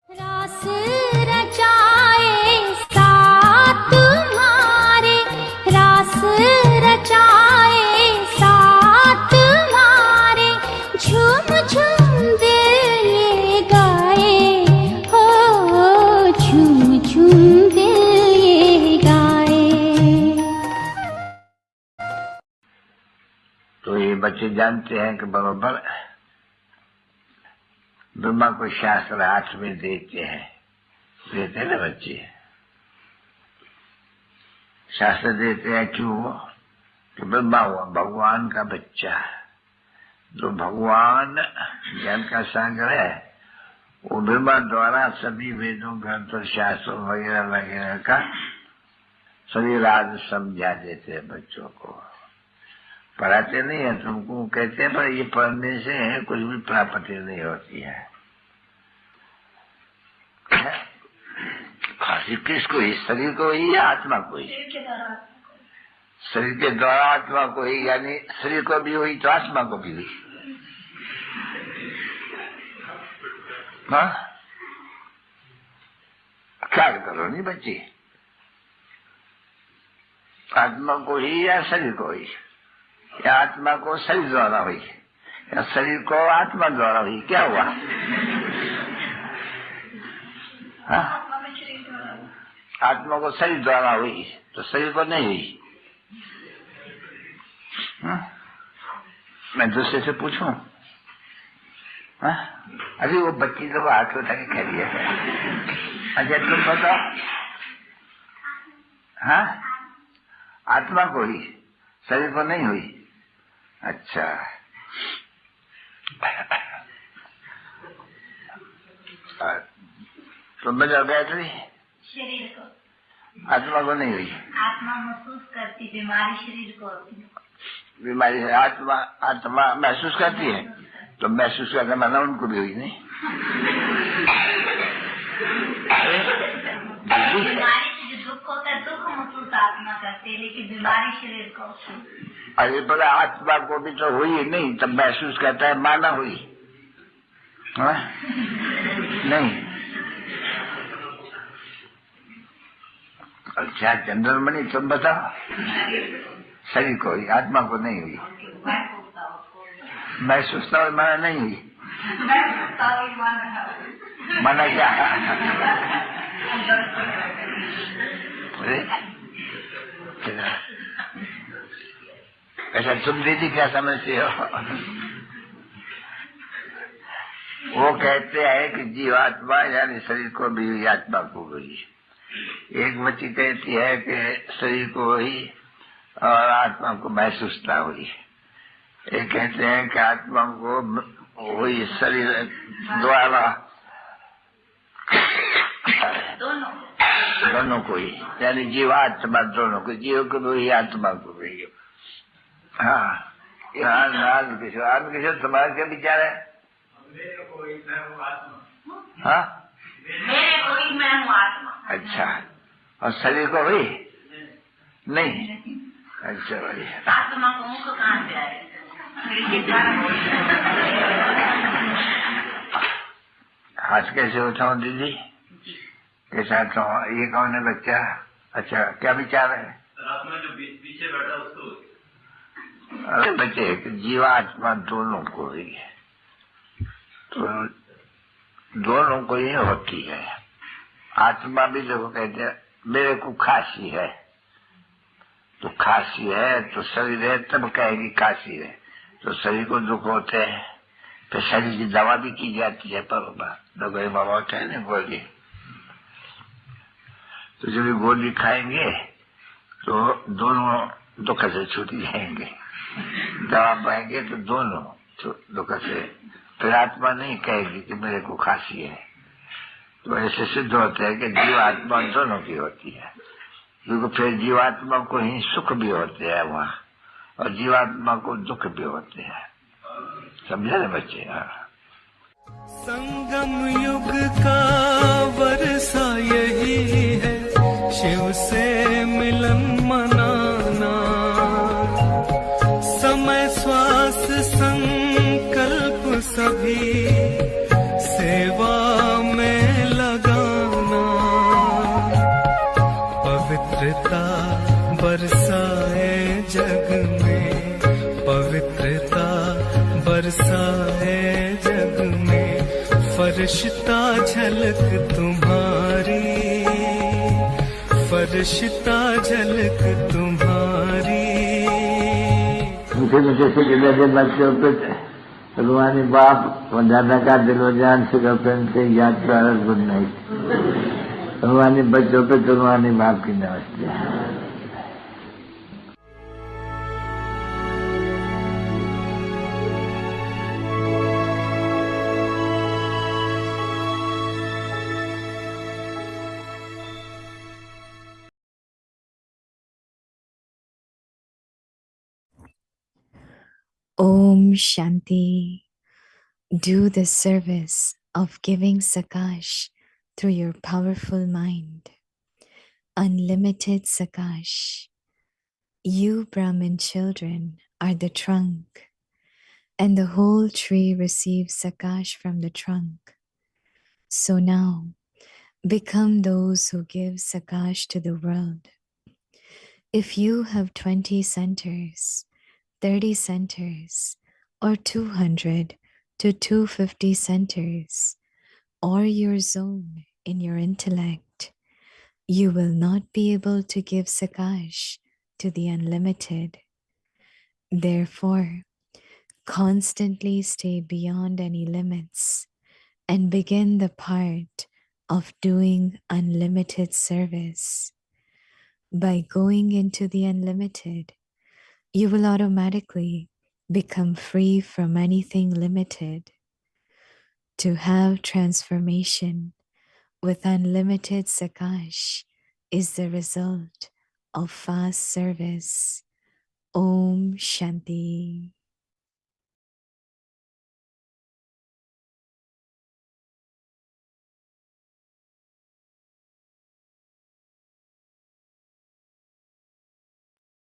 रास रचाए साथ तुम्हारे, रास रचाए साथ तुम्हारे, झूम झूम दिल ये गाए हो, झूम झूम दिल ये गाए। तो ये बच्चे जानते हैं कि बराबर ब्रह्मा को शास्त्र हाथ में देते हैं ना बच्चे, शास्त्र देते हैं। क्यों? कि ब्रह्मा हुआ भगवान का बच्चा, जो भगवान ज्ञान का सागर है, वो ब्रह्मा द्वारा सभी वेदों ग्रंथों शास्त्रों वगैरह वगैरह का सभी राज समझा देते हैं बच्चों को। पढ़ाते नहीं है तुमको, कहते हैं पर ये पढ़ने से कुछ भी प्राप्ति नहीं होती है। खासी किसको ही? शरीर को ही या आत्मा को ही? शरीर के द्वारा आत्मा को ही, यानी शरीर को भी हुई तो आत्मा को भी हुई। हाँ, क्या करो नहीं बच्चे, आत्मा को ही या शरीर को ही, या आत्मा को शरीर द्वारा हुई, या शरीर को आत्मा द्वारा हुई? क्या हुआ? हाँ? आत्मा को शरीर द्वारा हुई तो शरीर को नहीं हुई। हाँ? मैं दूसरे से पूछूं? हाँ? अभी वो बच्ची तो हाथ उठा के कह रही है। अच्छा तुम बताओ। हाँ? आत्मा को ही, शरीर को नहीं हुई। अच्छा, तो बजा गायत्री शरीर को, आत्मा को नहीं हुई। आत्मा महसूस करती, बीमारी शरीर को होती। बीमारी है आत्मा, आत्मा महसूस करती है, तो महसूस करने माना उनको भी हुई नहीं। बीमारी से जो दुख होता है, दुख महसूस आत्मा करती है, लेकिन बीमारी शरीर को। अरे बोला आत्मा को भी तो हुई नहीं, तब महसूस करता है, माना हुई। हाँ? नहीं। अच्छा चंद्रमणि तुम बताओ, शरीर को हुई, आत्मा को नहीं हुई। महसूस तो माना नहीं हुई। माना क्या? अच्छा तुम दीदी क्या समझते हो? वो कहते हैं कि जीवात्मा यानी शरीर को भी हुई, आत्मा को भी। एक बच्ची कहती है कि शरीर को हुई और आत्मा को महसूस ना हुई। एक कहते हैं कि आत्मा को हुई शरीर द्वारा, दोनों को ही, यानी जीवात्मा दोनों को, जीव को भी हुई, आत्मा को भी। हाँ, आनंद किशोर तुम्हारा क्या विचार है? हाँ, मेरे को ही मैं हूँ आत्मा। अच्छा, और शरीर को हुई नहीं? अच्छा भाई, आत्मा को मुख कहाँ से आए? हाथ कैसे उठाऊं दीदी? कैसा उठाऊं? ये कौन है बच्चा? अच्छा क्या विचार है? आत्मा जो पीछे बैठा उसको। अरे बच्चे, जीवात्मा दोनों को हुई है, तो दोनों को ही होती है। आत्मा भी देखो कहते हैं मेरे को खांसी है, तो खांसी है तो शरीर है, तब कहेगी खांसी है, तो शरीर को दुख होते हैं, तो शरीर की दवा भी की जाती है। पर दवाई बाबा होता है ना गोली, तो जब गोली खाएंगे तो दोनों दुख से छूट जाएंगे, दवा पाएंगे तो दोनों दुख से। फिर आत्मा नहीं कहेगी कि मेरे को खांसी है। तो ऐसे सिद्ध होते हैं कि जीवात्मा दोनों की होती है, क्योंकि फिर जीवात्मा को ही सुख भी होते हैं वहाँ, और जीवात्मा को दुख भी होते हैं। समझे ना बच्चे? संगम युग का वर्षा यही है, शिव से मिलन मनाना, समय श्वास संकल्प सभी सेवा में है जग में फरिश्ता झलक तुम्हारी, फरिश्ता झलक तुम्हारी। मुझे जैसे गिरजे बच्चों पे भगवानी बाप दादा का दिलो जान से गर्लफ्रेंड से याद प्रारत गुड नाइट। भगवानी बच्चों पे भगवानी बाप की नमस्ते। Om Shanti. Do the service of giving Sakaash through your powerful mind. Unlimited Sakaash. You Brahmin children are the trunk, and the whole tree receives Sakaash from the trunk. So now, become those who give Sakaash to the world. If you have 20 centers, 30 centers, or 200 to 250 centers, or your zone in your intellect, you will not be able to give Sakaash to the unlimited. Therefore, constantly stay beyond any limits and begin the part of doing unlimited service. By going into the unlimited, you will automatically become free from anything limited. To have transformation with unlimited Sakaash is the result of fast service. Om Shanti.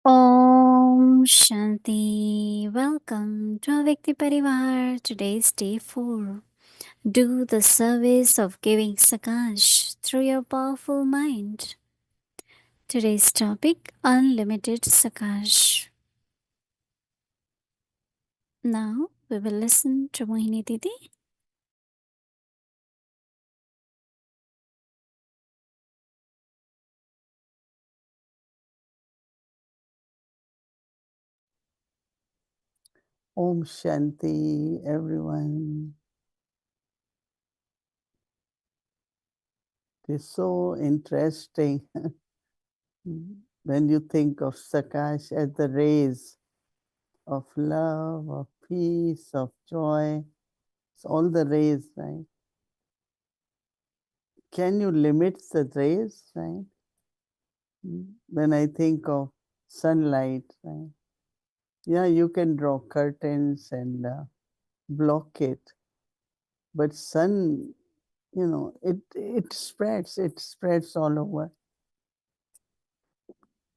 Om Shanti. Welcome to Avekti Parivar. Today's day 4. Do the service of giving Sakaash through your powerful mind. Today's topic, Unlimited Sakaash. Now we will listen to Mohini Didi. Om Shanti, everyone. It is so interesting when you think of Sakaash as the rays of love, of peace, of joy. It's all the rays, right? Can you limit the rays, right? When I think of sunlight, right? Yeah, you can draw curtains and block it. But sun, it spreads all over.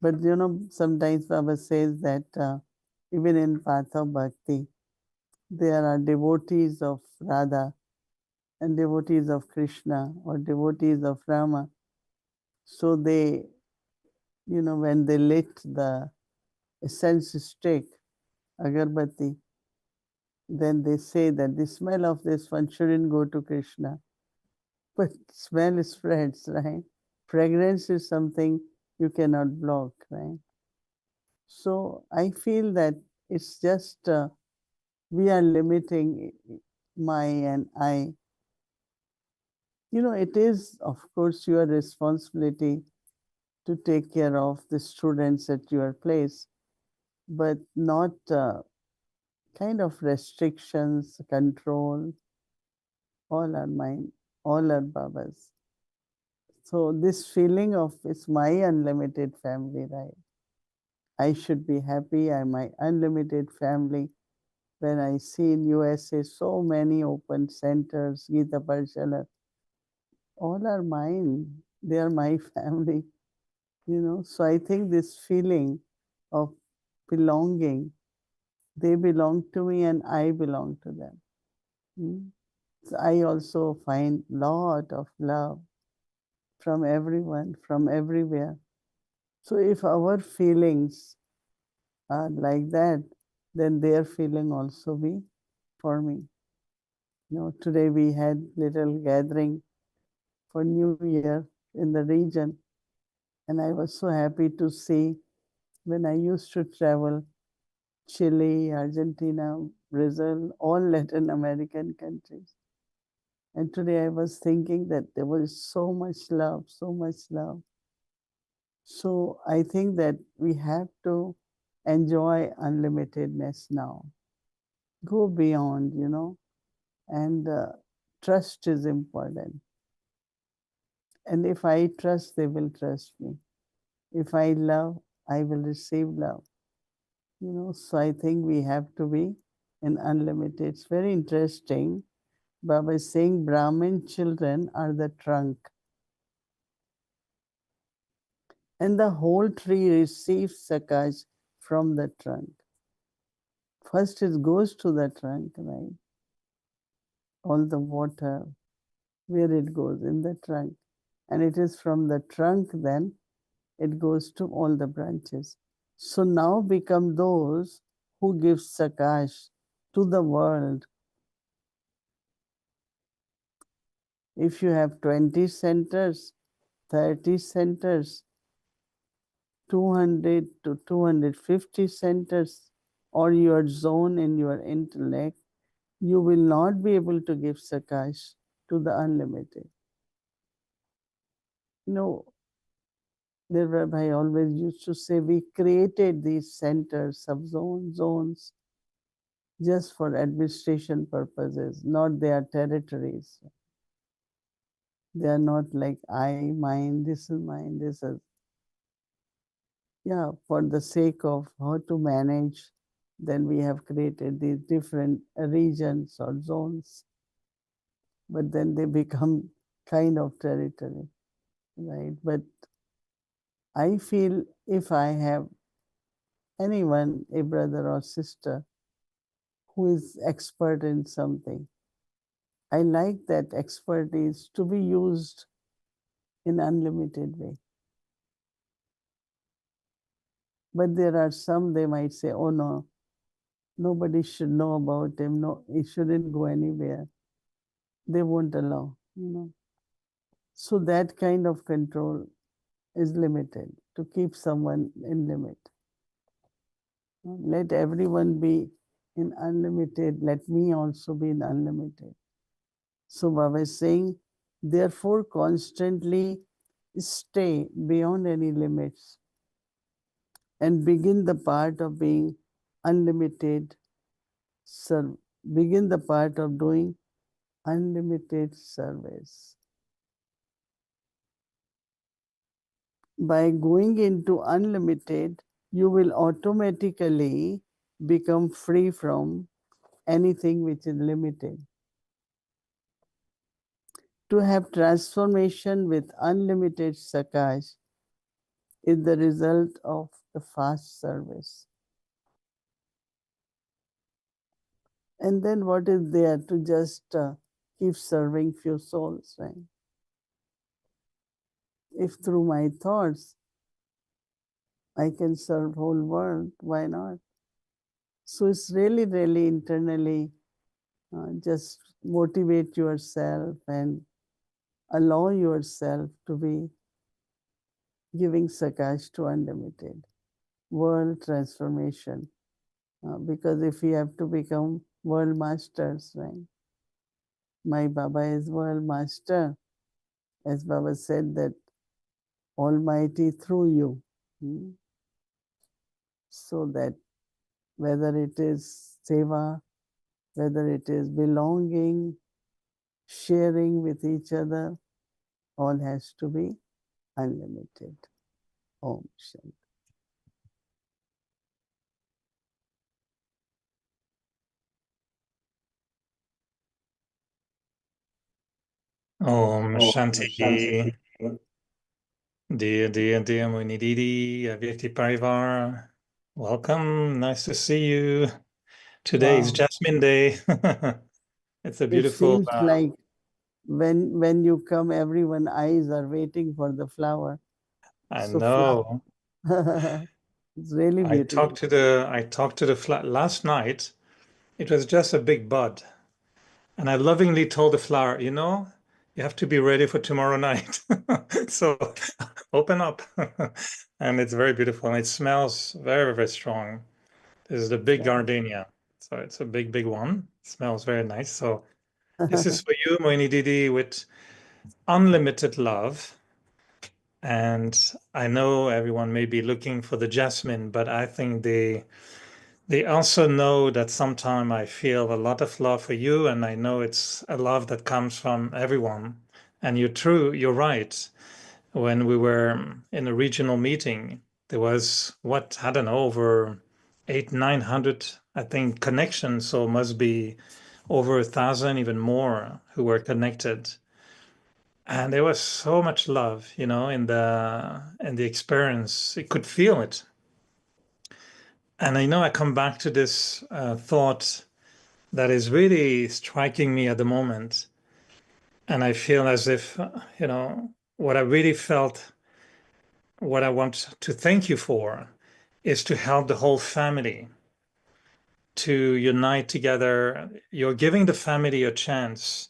But sometimes Baba says that even in path of bhakti, there are devotees of Radha and devotees of Krishna or devotees of Rama. So they, when they lit the essence stick, agarbatti, then they say that the smell of this one shouldn't go to Krishna. But smell spreads, right? Fragrance is something you cannot block, right? So I feel that it's just we are limiting my and I. It is, of course, your responsibility to take care of the students at your place, but not kind of restrictions, control. All are mine, all are Baba's. So this feeling of it's my unlimited family, right? I should be happy. I'm my unlimited family. When I see in USA so many open centers, Gita Parshala, all are mine. They are my family. So I think this feeling of belonging, they belong to me and I belong to them. So I also find lot of love from everyone, from everywhere. So if our feelings are like that, then their feeling also be for me. Today we had little gathering for New Year in the region, and I was so happy to see when I used to travel Chile, Argentina, Brazil, all Latin American countries. And today I was thinking that there was so much love, so much love. So I think that we have to enjoy unlimitedness now. Go beyond, and trust is important. And if I trust, they will trust me. If I love, I will receive love. So I think we have to be in unlimited. It's very interesting. Baba is saying Brahmin children are the trunk. And the whole tree receives Sakaash from the trunk. First it goes to the trunk, right? All the water, where it goes in the trunk. And it is from the trunk then it goes to all the branches. So now become those who give Sakaash to the world. If you have 20 centers, 30 centers, 200 to 250 centers, or your zone in your intellect, you will not be able to give Sakaash to the unlimited. The Rabbi always used to say, we created these centers, zones, just for administration purposes, not their territories. They are not like I, mine, this is mine, this is. Yeah, for the sake of how to manage, then we have created these different regions or zones. But then they become kind of territory, right? But I feel if I have anyone, a brother or sister, who is expert in something, I like that expertise to be used in unlimited way. But there are some, they might say, oh no, nobody should know about him. No, he shouldn't go anywhere. They won't allow, So that kind of control is limited to keep someone in limit. Let everyone be in unlimited. Let me also be in unlimited. So Baba is saying, therefore constantly stay beyond any limits and begin the part of being unlimited, begin the part of doing unlimited service. By going into unlimited, you will automatically become free from anything which is limited. To have transformation with unlimited Sakaash is the result of the fast service. And then what is there to just keep serving few souls, right? If through my thoughts I can serve whole world, why not? So it's really, really internally just motivate yourself and allow yourself to be giving Sakaash to unlimited world transformation. Because if we have to become world masters, right? My Baba is world master. As Baba said that Almighty through you. So that whether it is seva, whether it is belonging, sharing with each other, all has to be unlimited. Om Shanti. Om Shanti. Dear Mohini Didi, Avyakti Parivar, welcome. Nice to see you. Today is Wow. Jasmine Day. It's a It beautiful. seems like when you come, everyone's eyes are waiting for the flower. I So know. it's really beautiful. I talked to the last night. It was just a big bud, And I lovingly told the flower, you know, you have to be ready for tomorrow night. So open up. And it's very beautiful. And it smells very, very strong. This is the big gardenia. So it's a big, big one. It smells very nice. So this is for you, Mohini Didi, with unlimited love. And I know everyone may be looking for the jasmine, but I think they also know that sometimes I feel a lot of love for you, and I know it's a love that comes from everyone. And you're right. When we were in a regional meeting, there was I don't know, over 900, I think, connections. So must be over 1,000, even more, who were connected. And there was so much love, in the experience. You could feel it. And I know I come back to this thought that is really striking me at the moment. And I feel as if, what I really felt, what I want to thank you for is to help the whole family to unite together. You're giving the family a chance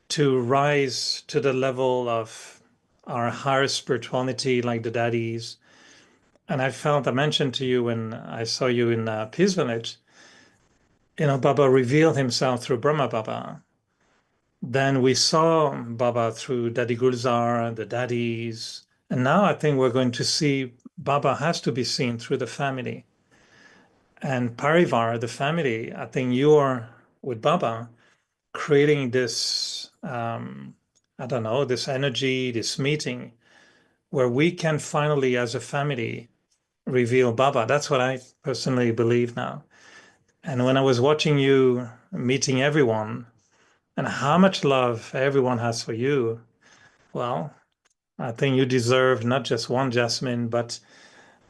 to rise to the level of our higher spirituality, like the daddies. And I mentioned to you when I saw you in Peace Village, Baba revealed himself through Brahma Baba. Then we saw Baba through Daddy Gulzar, the daddies. And now I think we're going to see Baba has to be seen through the family. And Parivar, the family, I think you're with Baba creating this, I don't know, this energy, this meeting where we can finally, as a family, reveal Baba. That's what I personally believe now. And when I was watching you meeting everyone and how much love everyone has for you, well, I think you deserve not just one jasmine, but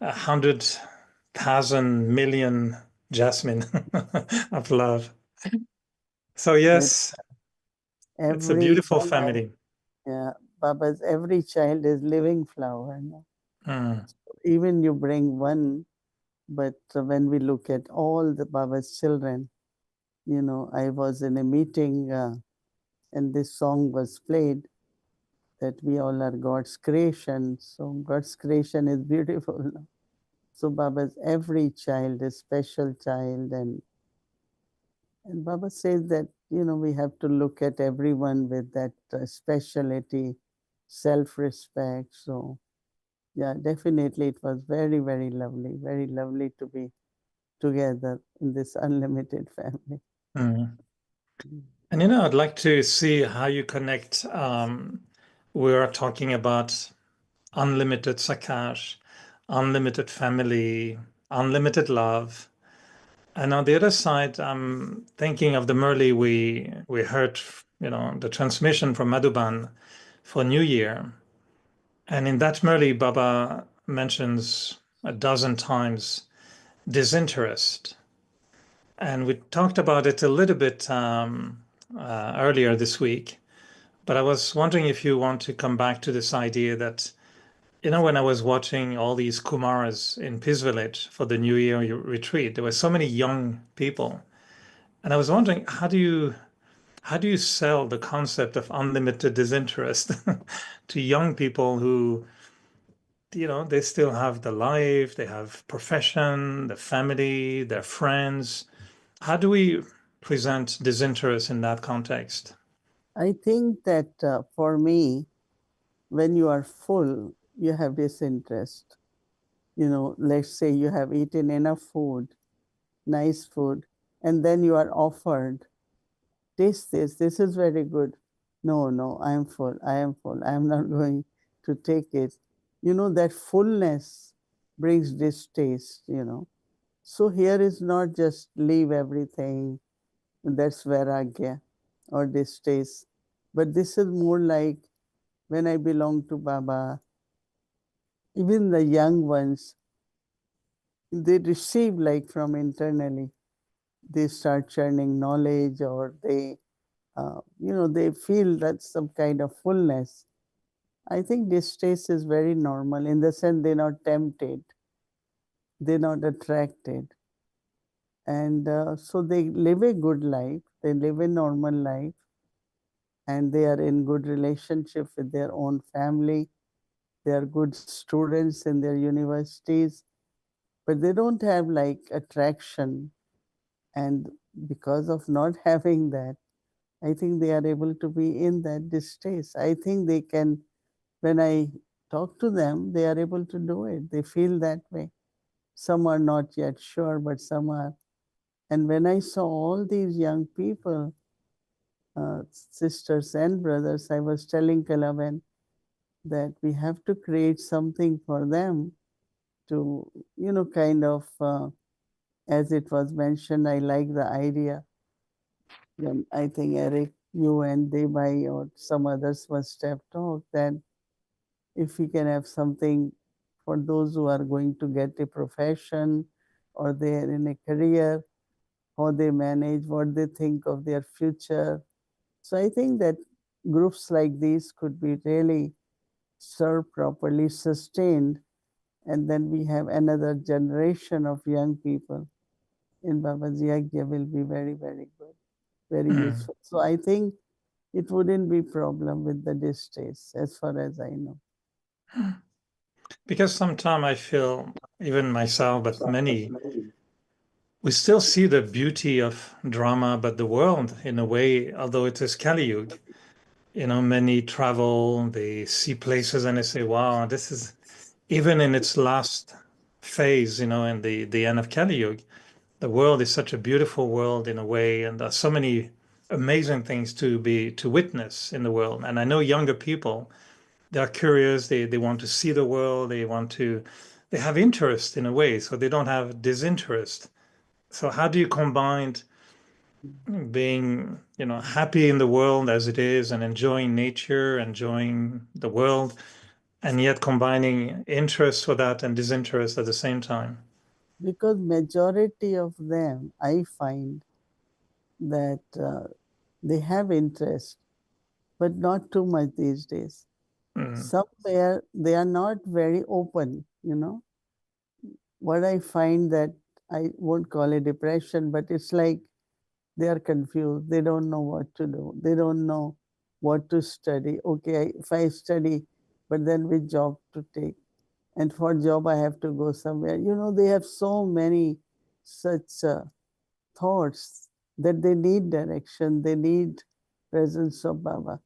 100,000 million jasmine of love. So yes, it's a Every beautiful child, family. yeah, Baba's every child is living flower. No? Mm. Even you bring one, but when we look at all the Baba's children, I was in a meeting and this song was played that we all are God's creation. So God's creation is beautiful. No? So Baba's every child is special child, and Baba says that we have to look at everyone with that speciality, self-respect. So yeah, definitely it was very, very lovely to be together in this unlimited family. Mm. And I'd like to see how you connect. We're talking about unlimited Sakaash, unlimited family, unlimited love. And on the other side, I'm thinking of the Murli we heard, the transmission from Madhuban for New Year. And in that Murli, Baba mentions a dozen times disinterest. And we talked about it a little bit earlier this week. But I was wondering if you want to come back to this idea that, when I was watching all these Kumaras in Peace Village for the New Year retreat, there were so many young people. And I was wondering, how do you sell the concept of unlimited disinterest to young people who, they still have the life, they have profession, the family, their friends. How do we present disinterest in that context? I think that for me, when you are full, you have disinterest. Let's say you have eaten enough food, nice food, and then you are offered, taste this, this is very good. No, I am full, I am not going to take it. That fullness brings distaste. So here is not just leave everything, that's vairagya or distaste, but this is more like when I belong to Baba, even the young ones, they receive like from internally. They start churning knowledge, or they feel that some kind of fullness. I think this taste is very normal in the sense they're not tempted, they're not attracted. And so they live a good life. they live a normal life, and they are in good relationship with their own family. They are good students in their universities, but they don't have like attraction. And because of not having that, I think they are able to be in that distaste. I think they can, when I talk to them, they are able to do it. They feel that way. Some are not yet sure, but some are. And when I saw all these young people, sisters and brothers, I was telling Kalavan that we have to create something for them to, kind of, as it was mentioned, I like the idea. When I think Eric, you and Debai or some others must have talked that if we can have something for those who are going to get a profession or they're in a career, how they manage, what they think of their future. So I think that groups like these could be really served properly, sustained, and then we have another generation of young people in Babaji Agya will be very, very good, very useful. So I think it wouldn't be problem with the distaste as far as I know. Because sometimes I feel, even myself, but many, we still see the beauty of drama, but the world, in a way, although it is Kali Yuga, many travel, they see places and they say, wow, this is, even in its last phase, in the end of Kali Yuga, the world is such a beautiful world in a way, and there's so many amazing things to witness in the world. And I know younger people, they are curious, they want to see the world, they have interest in a way, so they don't have disinterest. So how do you combine being, happy in the world as it is and enjoying nature, enjoying the world, and yet combining interest for that and disinterest at the same time? Because majority of them, I find that they have interest, but not too much these days. Somewhere they are not very open, What I find that I won't call it depression, but it's like they are confused. They don't know what to do. They don't know what to study. Okay, if I study, but then which job to take? And for job, I have to go somewhere. They have so many such thoughts that they need direction. They need presence of Baba.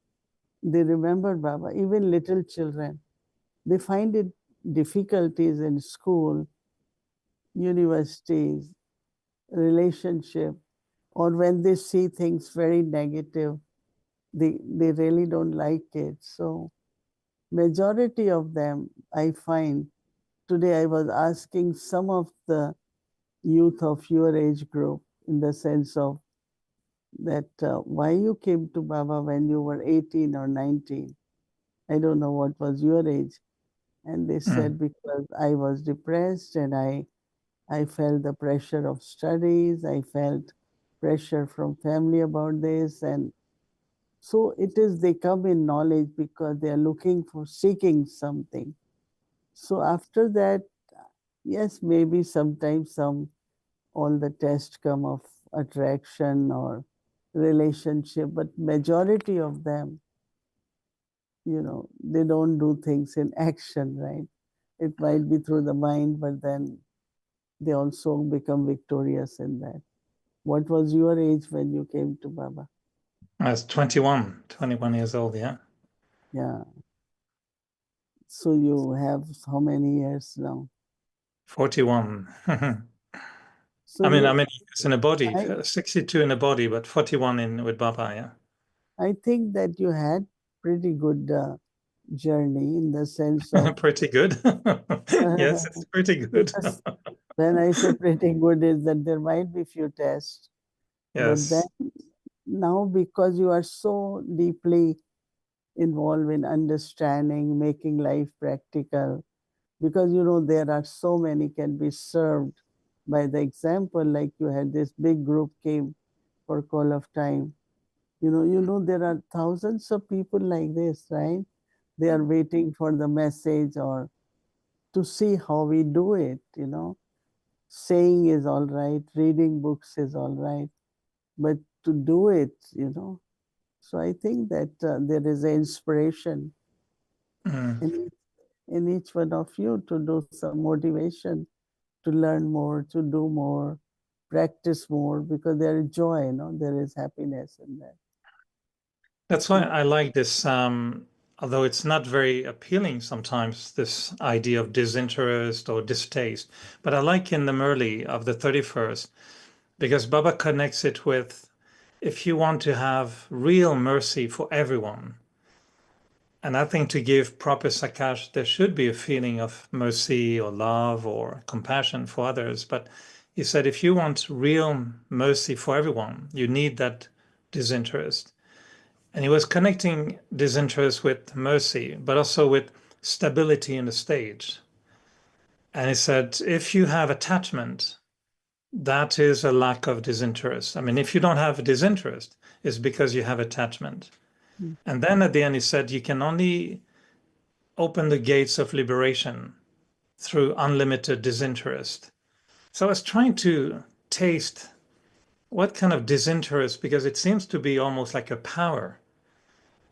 They remember Baba. Even little children, they find it difficulties in school, universities, relationship, or when they see things very negative, they really don't like it. So majority of them, I find, today I was asking some of the youth of your age group in the sense of that why you came to Baba when you were 18 or 19. I don't know what was your age. And they said, because I was depressed and I felt the pressure of studies. I felt pressure from family about this. And so it is, they come in knowledge because they are looking for seeking something. So after that, yes, maybe sometimes all the tests come of attraction or relationship, but majority of them, they don't do things in action, right? It might be through the mind, but then they also become victorious in that. What was your age when you came to Baba? I was 21 years old, yeah. Yeah. So you have how many years now? 41. So I mean, it's in a body, I, 62 in a body, but 41 in with Baba, yeah. I think that you had pretty good journey in the sense of Pretty good. Yes, it's pretty good. because when I say pretty good is that there might be few tests, but then Yes. now because you are so deeply involved in understanding, making life practical, because there are so many can be served by the example, like you had this big group came for call of time. There are thousands of people like this, right? They are waiting for the message or to see how we do it. Saying is all right, reading books is all right, but to do it, So I think that there is an inspiration in each one of you to do some motivation, to learn more, to do more, practice more, because there is joy, there is happiness in that. That's why I like this, although it's not very appealing sometimes, this idea of disinterest or distaste. But I like in the Murli of the 31st, because Baba connects it with if you want to have real mercy for everyone. And I think to give proper Sakaash, there should be a feeling of mercy or love or compassion for others. But he said if you want real mercy for everyone, you need that disinterest. And he was connecting disinterest with mercy, but also with stability in the stage. And he said, if you have attachment, that is a lack of disinterest. I mean, if you don't have disinterest, it's because you have attachment. Mm. And then at the end, he said, you can only open the gates of liberation through unlimited disinterest. So I was trying to taste what kind of disinterest, because it seems to be almost like a power.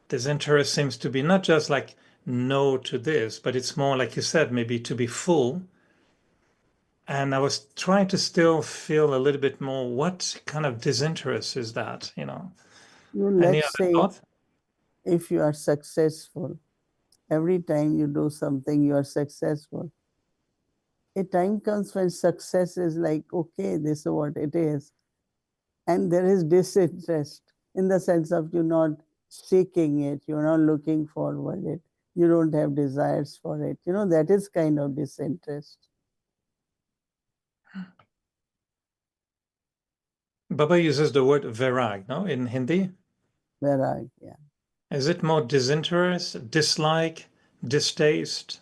Disinterest seems to be not just like no to this, but it's more like you said, maybe to be full. And I was trying to still feel a little bit more what kind of disinterest is that, Any Let's other say thoughts? if you are successful, every time you do something, you are successful. A time comes when success is like, okay, this is what it is. And there is disinterest in the sense of you're not seeking it, you're not looking forward it, you don't have desires for it. That is kind of disinterest. Baba uses the word virag, no, in Hindi. Virag, yeah. Is it more disinterest, dislike, distaste?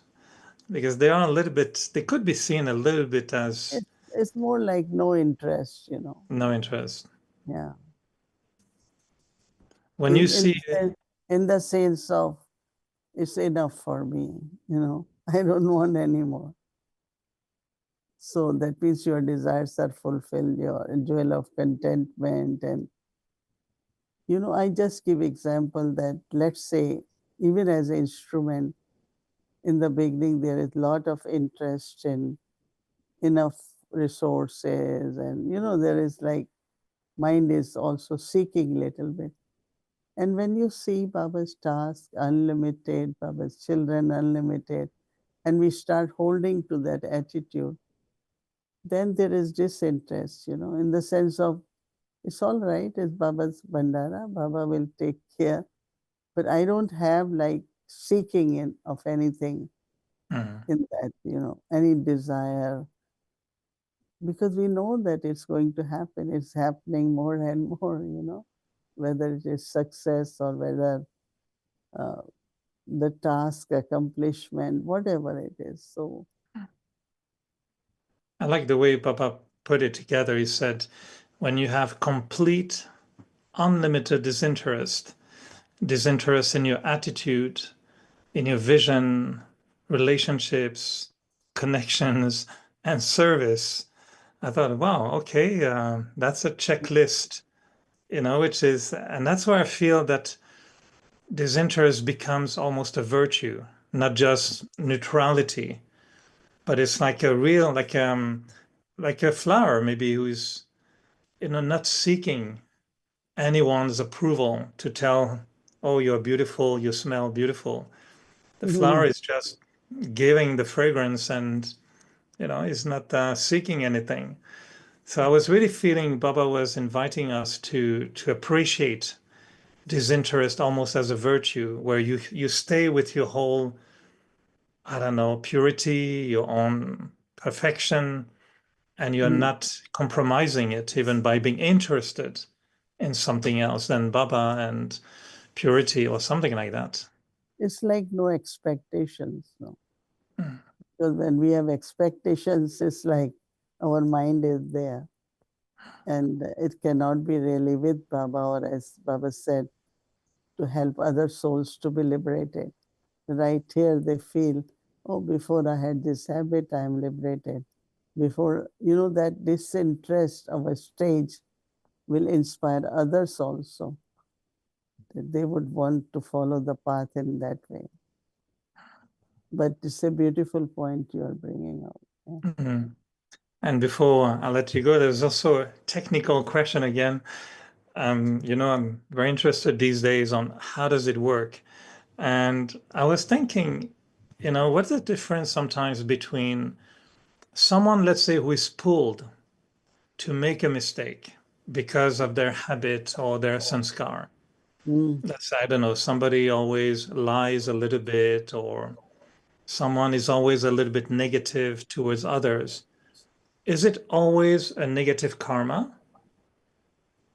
Because they are a little bit, they could be seen a little bit as It's more like no interest, no interest. Yeah. When you In, see in the sense of it's enough for me, I don't want anymore. So that means your desires are fulfilled, your joy of contentment. And, I just give example that let's say, even as an instrument, in the beginning, there is a lot of interest in enough resources. And, there is like, mind is also seeking little bit. And when you see Baba's task unlimited, Baba's children unlimited, and we start holding to that attitude, then there is disinterest, in the sense of it's all right, it's Baba's Bandara, Baba will take care. But I don't have like seeking in of anything in that, any desire. Because we know that it's going to happen. It's happening more and more, whether it is success or whether the task accomplishment, whatever it is. So I like the way Baba put it together. He said, when you have complete, unlimited disinterest in your attitude, in your vision, relationships, connections, and service, I thought, wow, okay, that's a checklist, which is, and that's where I feel that disinterest becomes almost a virtue, not just neutrality, but it's like a real, like a flower, maybe who's, not seeking anyone's approval to tell, oh, you're beautiful, you smell beautiful. The flower is just giving the fragrance and, is not seeking anything. So I was really feeling Baba was inviting us to appreciate disinterest almost as a virtue, where you stay with your whole, I don't know, purity, your own perfection, and you're not compromising it even by being interested in something else than Baba and purity or something like that. it's like no expectations, no. Because when we have expectations, it's like our mind is there. And it cannot be really with Baba, or as Baba said, to help other souls to be liberated. Right here, they feel, oh, before I had this habit, I am liberated. Before, that disinterest of a stage will inspire others also, that they would want to follow the path in that way. But it's a beautiful point you are bringing out. Yeah. Mhm. And before I let you go, there's also a technical question again. I'm very interested these days on how does it work. And I was thinking, what's the difference sometimes between someone, let's say, who is pulled to make a mistake because of their habit or their sanskar. Mm. That's, I don't know, somebody always lies a little bit, or someone is always a little bit negative towards others. Is it always a negative karma?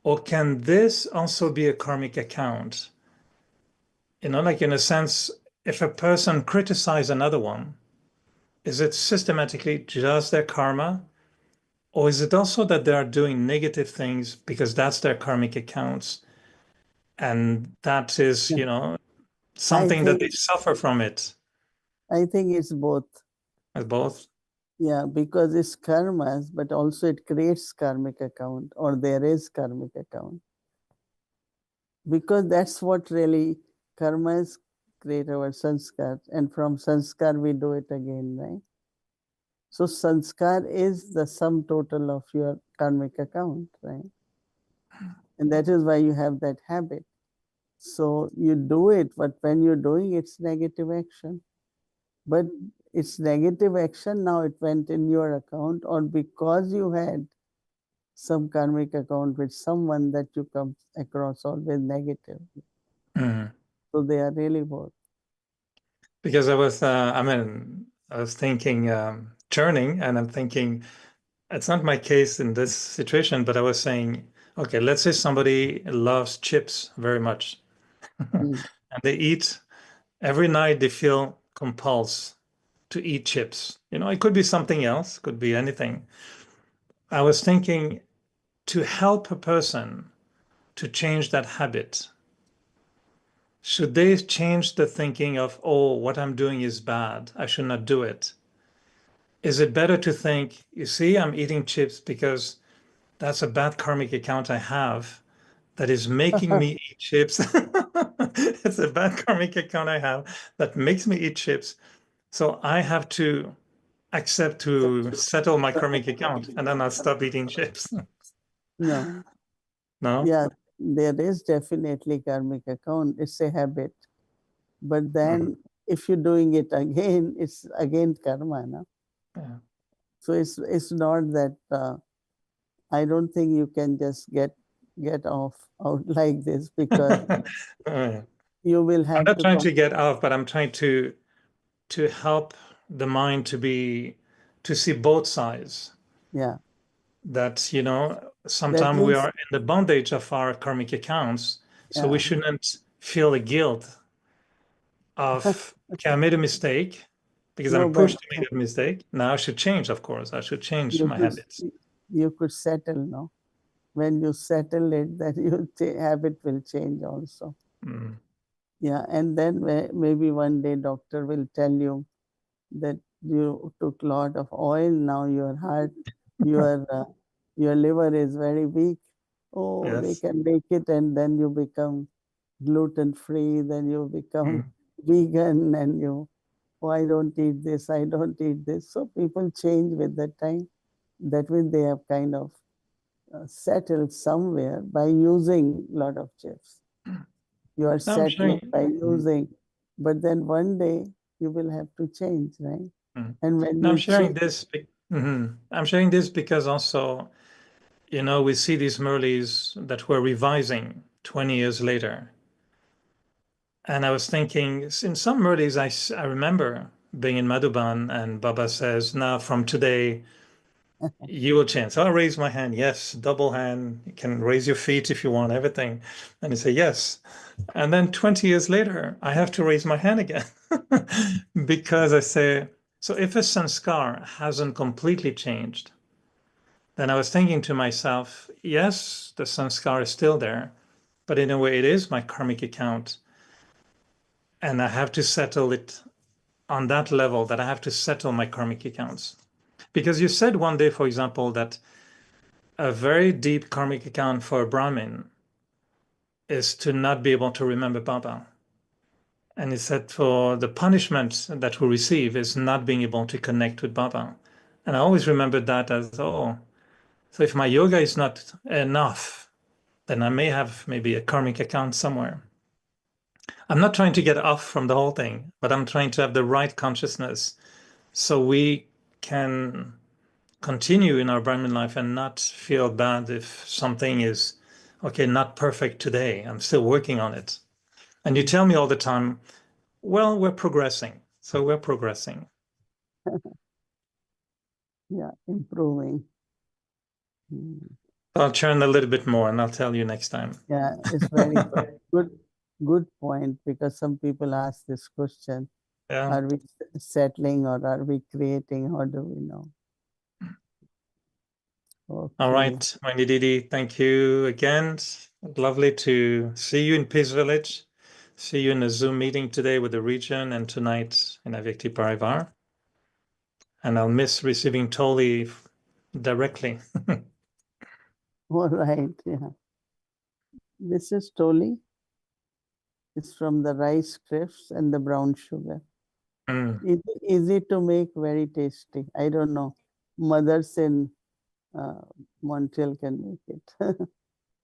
Or can this also be a karmic account? Like in a sense, if a person criticizes another one, is it systematically just their karma? Or is it also that they are doing negative things because that's their karmic accounts? And that is, Yeah. I something that think they suffer from it it's both. as both. Yeah, because it's karmas, but also it creates karmic account, or there is karmic account. Because that's what really karmas create our sanskar, and from sanskar we do it again, right? So sanskar is the sum total of your karmic account, right? And that is why you have that habit. So you do it, but when you're doing it's negative action. But it's negative action, now it went in your account, or because you had some karmic account with someone that you come across always negative. Mhm. So they are really both. Because I was thinking churning, and I'm thinking it's not my case in this situation, but I was saying, okay, let's say somebody loves chips very much, Mm. and they eat every night, they feel compulsed to eat chips. It could be something else, could be anything. I was thinking to help a person to change that habit, should they change the thinking of, oh, what I'm doing is bad, I should not do it? Is it better to think, you see, I'm eating chips because that's a bad karmic account I have that is making me eat chips? It's a bad karmic account I have that makes me eat chips. So I have to accept to settle my karmic account, and then I'll stop eating chips. No, No? yeah, there is definitely karmic account. It's a habit. But then if you're doing it again, it's again karma. No? Yeah. So it's not that I don't think you can just get off out like this, because Yeah. you will I'm have not to trying come. to get off, but I'm trying to help the mind to see both sides. Yeah, That, that sometimes we means are in the bondage of our karmic accounts, so we yeah. shouldn't feel the guilt of, okay, I made a mistake because No, I'm but pushed to make that mistake. Now I should change, of course. I should change you my could habits. you could settle, no? When you settle it, then your habit will change also. Mm. Yeah, and then maybe one day doctor will tell you that you took lot of oil, now your heart, your your liver is very weak. Oh, they Yes. can make it, and then you become gluten free, then you become Mm. vegan, and you, oh, I don't eat this, I don't eat this. So people change with the time. That means they have kind of settled somewhere by using lot of chips. You are Now I'm settling sharing. by Mm. using, but then one day you will have to change, right? Mm. And when Now you I'm sharing change, this. I'm sharing this because also, we see these Murlis that we're revising 20 years later. And I was thinking, in some Murlis, I remember being in Madhuban, and Baba says, now from today, you will change. So I raise my hand. Yes, double hand. You can raise your feet if you want, everything. And you say, yes. And then 20 years later, I have to raise my hand again because I say, so if a sanskar hasn't completely changed, then I was thinking to myself, yes, the sanskar is still there, but in a way it is my karmic account. And I have to settle it on that level, that I have to settle my karmic accounts. Because you said one day, for example, that a very deep karmic account for a Brahmin is to not be able to remember Baba. And he said for the punishment that we receive is not being able to connect with Baba. And I always remembered that as, oh, so if my yoga is not enough, then I may have maybe a karmic account somewhere. I'm not trying to get off from the whole thing, but I'm trying to have the right consciousness so we can continue in our Brahmin life and not feel bad if something is, okay, not perfect today. I'm still working on it. And you tell me all the time, well, we're progressing. So we're progressing. Yeah, improving. I'll churn a little bit more and I'll tell you next time. Yeah, it's very good point, because some people ask this question. Yeah. Are we settling or are we creating? How do we know? Okay. All right, Mohini Didi, thank you again. Lovely to see you in Peace Village. See you in a Zoom meeting today with the region and tonight in Avyakti Parivar. And I'll miss receiving Toli directly. All right, yeah. This is Toli. It's from the rice crisps and the brown sugar. Easy to make, very tasty. I don't know. Mothers in Montreal can make it.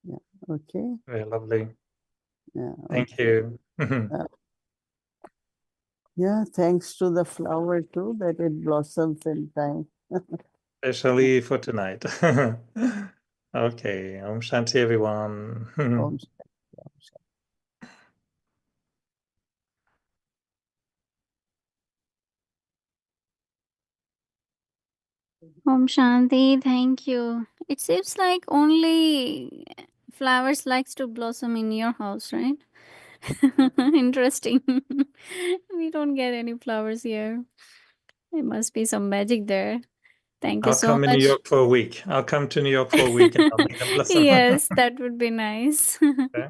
Yeah, okay. Very lovely. Yeah. Thank you. Yeah, thanks to the flower too, that it blossoms in time. Especially for tonight. Okay. Om Shanti, everyone. Om Shanti, Om Shanti. Om Shanti, thank you. It seems like only flowers likes to blossom in your house, right? Interesting. We don't get any flowers here. There must be some magic there. Thank you I'll so come in New much. York for a week. I'll come to New York for a week and I'll make them blossom. Yes, that would be nice. Okay.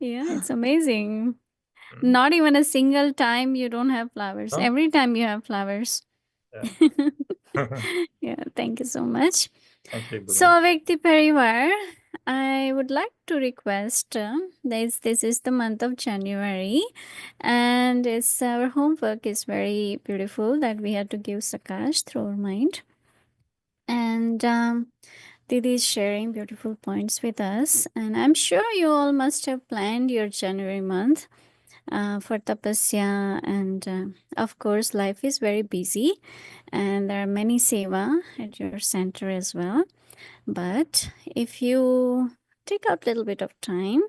Yeah, it's amazing. Not even a single time you don't have flowers. No? Every time you have flowers. Yeah. Yeah, thank you so much. Thank you, So, Buddha. Avyakti Parivar, I would like to request this is the month of January, and our homework is very beautiful that we have to give Sakaash through our mind. And Didi is sharing beautiful points with us, and I'm sure you all must have planned your January month for tapasya, and of course, life is very busy, and there are many seva at your center as well. But if you take out a little bit of time,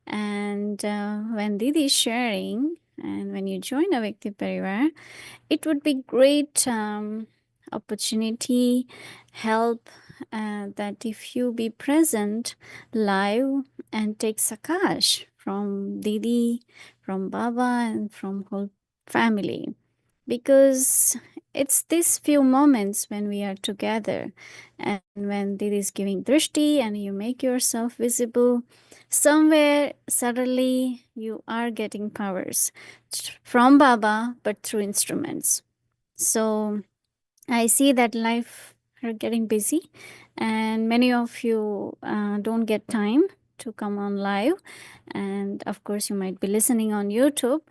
and when Didi is sharing, and when you join Avyakti Parivar, it would be great opportunity, help that if you be present live and take Sakaash from Didi, from Baba, and from whole family, because it's these few moments when we are together, and when Didi is giving drishti and you make yourself visible, somewhere suddenly you are getting powers from Baba, but through instruments. So I see that life are getting busy, and many of you don't get time to come on live, and of course you might be listening on YouTube,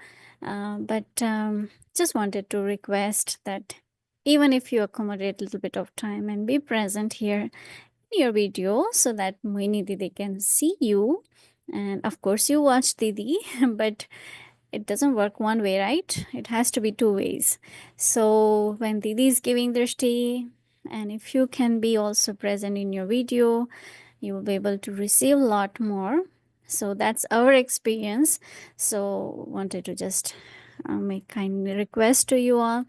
but just wanted to request that even if you accommodate a little bit of time and be present here in your video, so that Mohini Didi can see you, and of course you watch Didi, but it doesn't work one way, right? It has to be two ways. So when Didi is giving drishti, and if you can be also present in your video, you will be able to receive a lot more. So that's our experience. So wanted to just make kind request to you all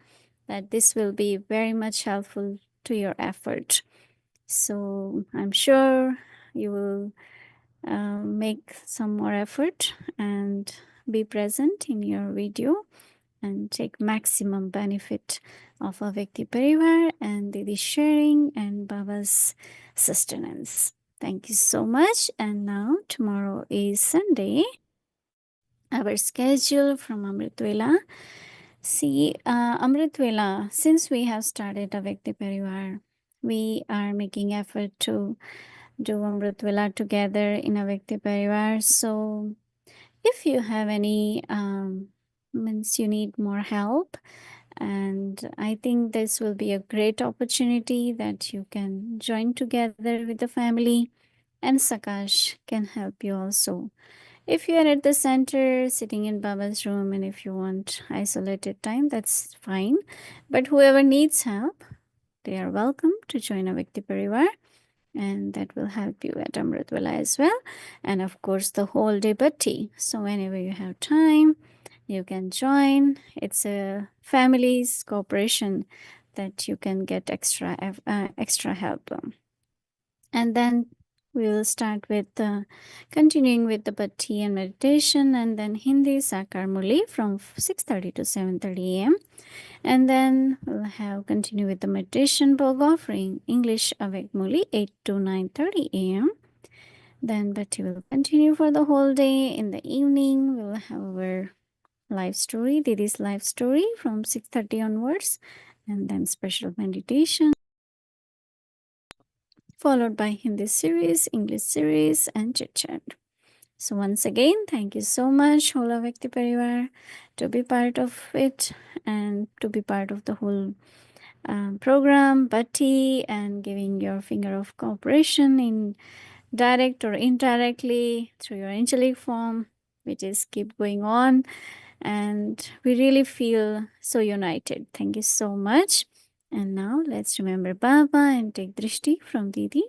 that this will be very much helpful to your effort. So I'm sure you will make some more effort and be present in your video and take maximum benefit of Avyakti Parivar and Didi sharing and Baba's sustenance. Thank you so much. And now tomorrow is Sunday. Our schedule from Amritvela. See, Amritvela, since we have started Avyakti Parivar we are making effort to do Amrit Vela together in a Vyakti Parivar. So if you have any means you need more help, and I think this will be a great opportunity that you can join together with the family, and Sakaash can help you also. If you are at the center sitting in Baba's room, and if you want isolated time, that's fine. But whoever needs help, they are welcome to join a Vyakti Parivar, and that will help you at Amrit Vela as well. And of course, the whole day bhatti. So whenever you have time, you can join. It's a family's cooperation that you can get extra help. And then we will start with continuing with the bhatti and meditation, and then Hindi Sakar Murli from 6:30 to 7:30 a.m. And then we'll have continue with the meditation bhog offering English Avek Murli 8 to 9:30 a.m. Then bhatti will continue for the whole day. In the evening, we'll have our live story, Didi's live story from 6:30 onwards, and then special meditation, followed by Hindi series, English series, and chit chat. So once again, thank you so much, Hola Vyakti Parivar, to be part of it and to be part of the whole program, bhatti, and giving your finger of cooperation in direct or indirectly through your angelic form. We just keep going on, and we really feel so united. Thank you so much. And now let's remember Baba and take drishti from Didi.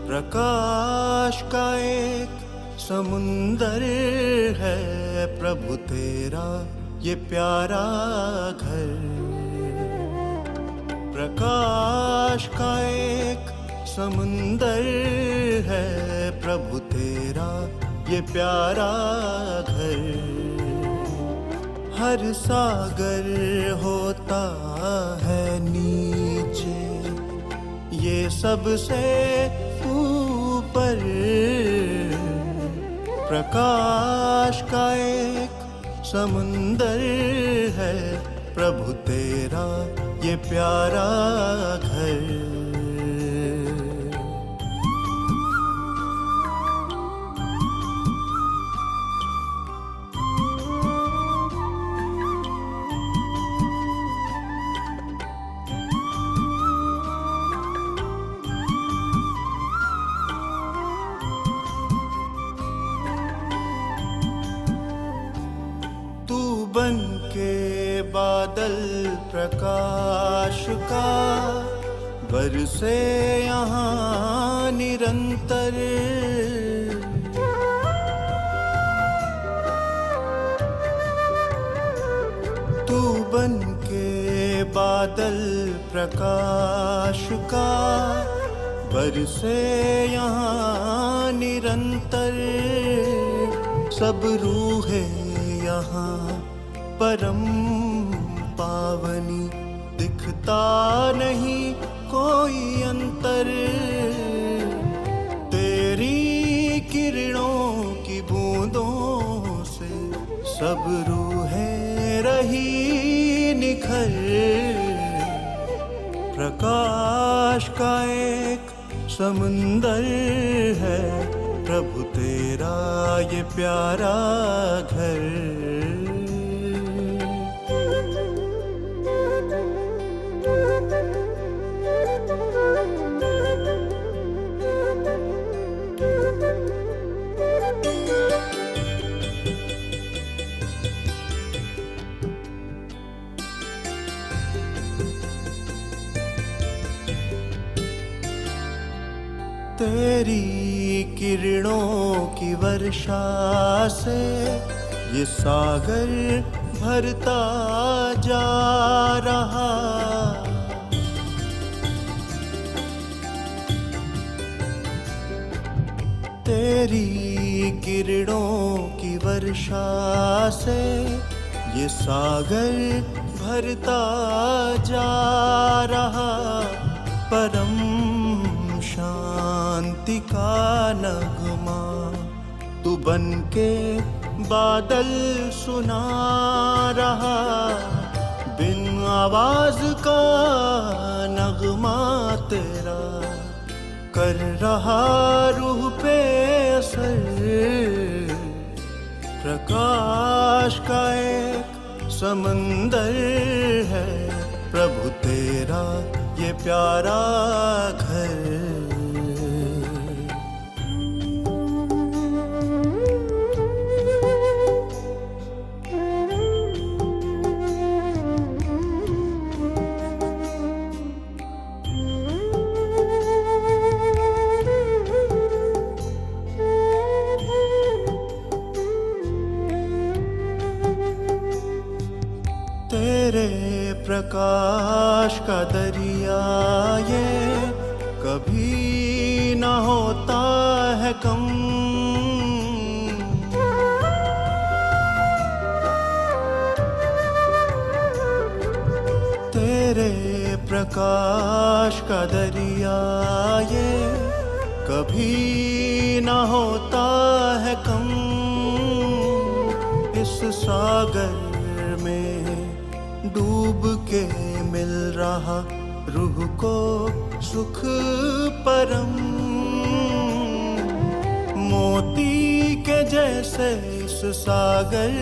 प्रकाश का एक समुंदर है प्रभु तेरा ये प्यारा घर। प्रकाश का एक समुंदर है प्रभु तेरा ये प्यारा घर। हर सागर होता है नीचे ये सबसे ऊपर। प्रकाश का एक समुंदर है प्रभु तेरा ये प्यारा घर। बन के बादल प्रकाश का बरसे यहाँ निरंतर। तू बन के बादल प्रकाश का बरसे यहाँ निरंतर। सब रूहें यहाँ परम पावनी दिखता नहीं कोई अंतर। तेरी किरणों की बूंदों से सब रूहें रही निखर। प्रकाश का एक समुंदर है प्रभु तेरा ये प्यारा घर। तेरी किरणों की वर्षा से ये सागर भरता जा रहा। तेरी किरणों की वर्षा से ये सागर भरता जा रहा। परम शांति का नगमा तू बनके बादल सुना रहा। बिन आवाज का नगमा तेरा कर रहा रूह पे असर। प्रकाश का एक समंदर है प्रभु तेरा ये प्यारा घर। तेरे प्रकाश का दरिया ये कभी ना होता है कम। तेरे प्रकाश का दरिया ये कभी ना होता है कम। इस सागर में डूब के मिल रहा रूह को सुख परम। मोती के जैसे इस सागर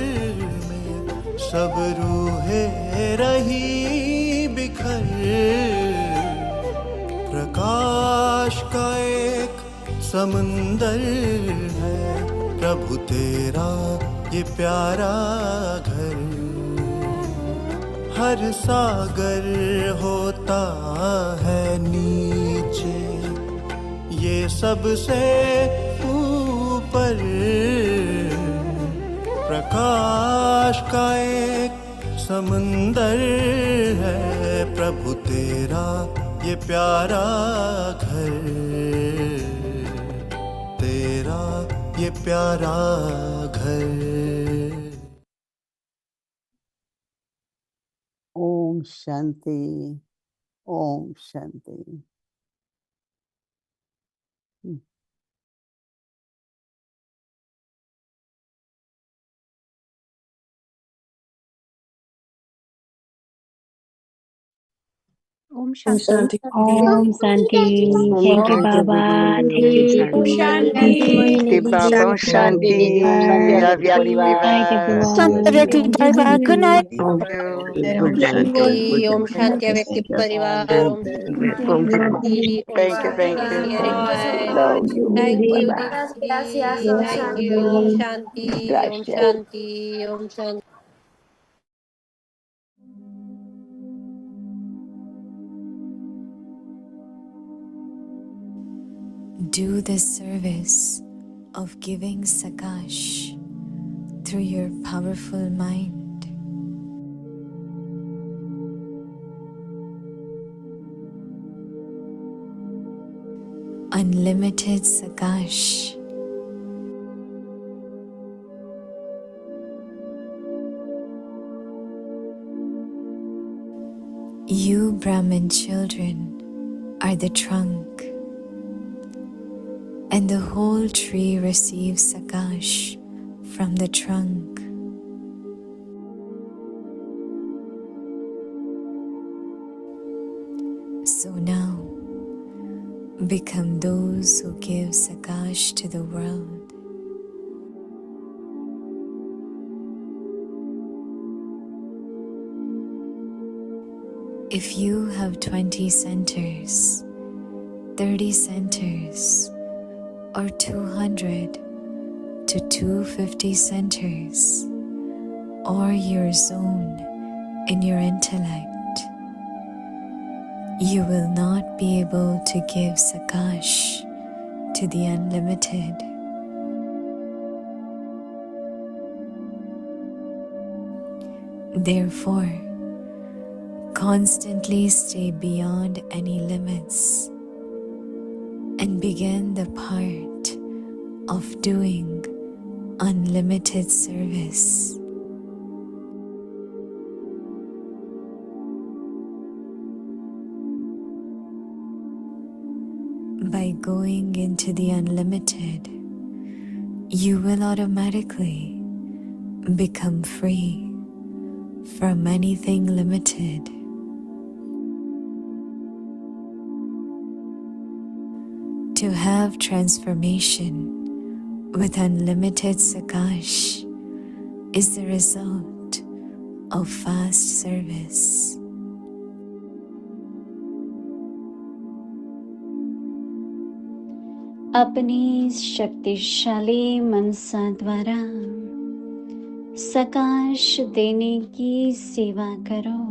में सब रूहें रही बिखर। प्रकाश का एक समंदर है प्रभु तेरा ये प्यारा घर। हर सागर होता है नीचे ये सबसे ऊपर। प्रकाश का एक समंदर है प्रभु तेरा ये प्यारा घर। तेरा ये प्यारा घर। Om Shanti. Om Shanti. Om Shanti. Om Santi. Thank you, Baba. Thank you, Didi. Thank you, Mohini Thank you, Baba. Didi. Om Shanti. Love you, Thank you, everyone. Santi Baba. Good night. Thank you. Om Shanti, Om Shanti Avyakti Parivar, Om Shanti, Om Thank you, thank Shanti, you. sharing mind. Love you, Thank you, Baba. Didi. Yes, Thank you, Om Baba. Shanti, Om Gracias. Shanti, Om Shanti. Do the service of giving Sakaash through your powerful mind. Unlimited Sakaash. You Brahmin children are the trunk, and the whole tree receives Sakaash from the trunk. So now, become those who give Sakaash to the world. If you have 20 centers, 30 centers, or 200 to 250 centers, or your zone in your intellect, you will not be able to give Sakaash to the unlimited. Therefore, constantly stay beyond any limits and begin the part of doing unlimited service. By going into the unlimited, you will automatically become free from anything limited. To have transformation with unlimited Sakaash is the result of fast service. अपनी शक्तिशाली मनसा द्वारा सकाश देने की सेवा करो।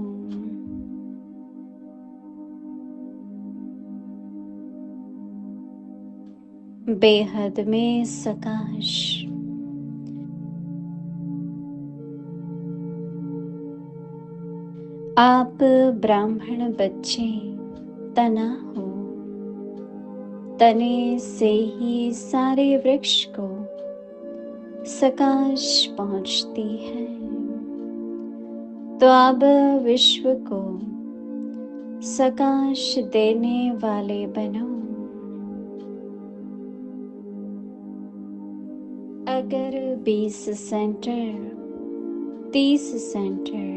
बेहद में सकाश। आप ब्राह्मण बच्चे तना हो, तने से ही सारे वृक्ष को सकाश पहुंचती है। तो अब विश्व को सकाश देने वाले बनो। अगर 20 सेंटर, 30 सेंटर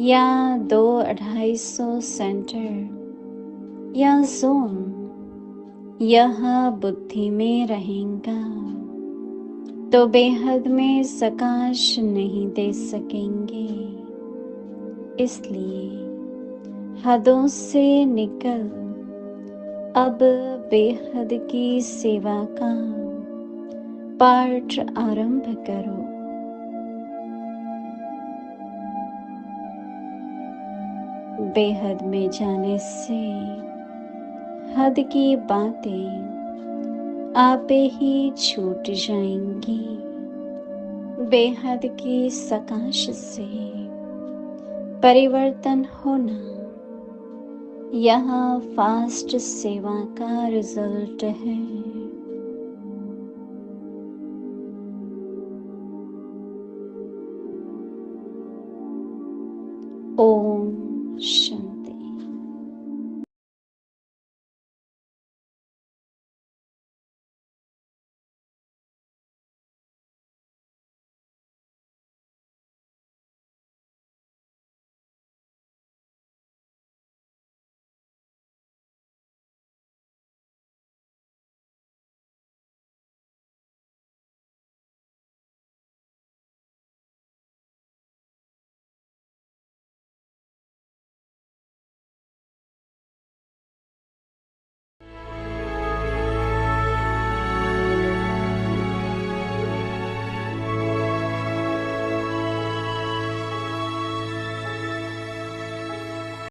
या 200-250 सेंटर या जोन यह बुद्धि में रहेगा तो बेहद में सकाश नहीं दे सकेंगे। इसलिए हदों से निकल अब बेहद की सेवा का पाठ आरंभ करो। बेहद में जाने से हद की बातें आपे ही छूट जाएंगी। बेहद की सकाश से परिवर्तन होना यह फास्ट सेवा का रिजल्ट है।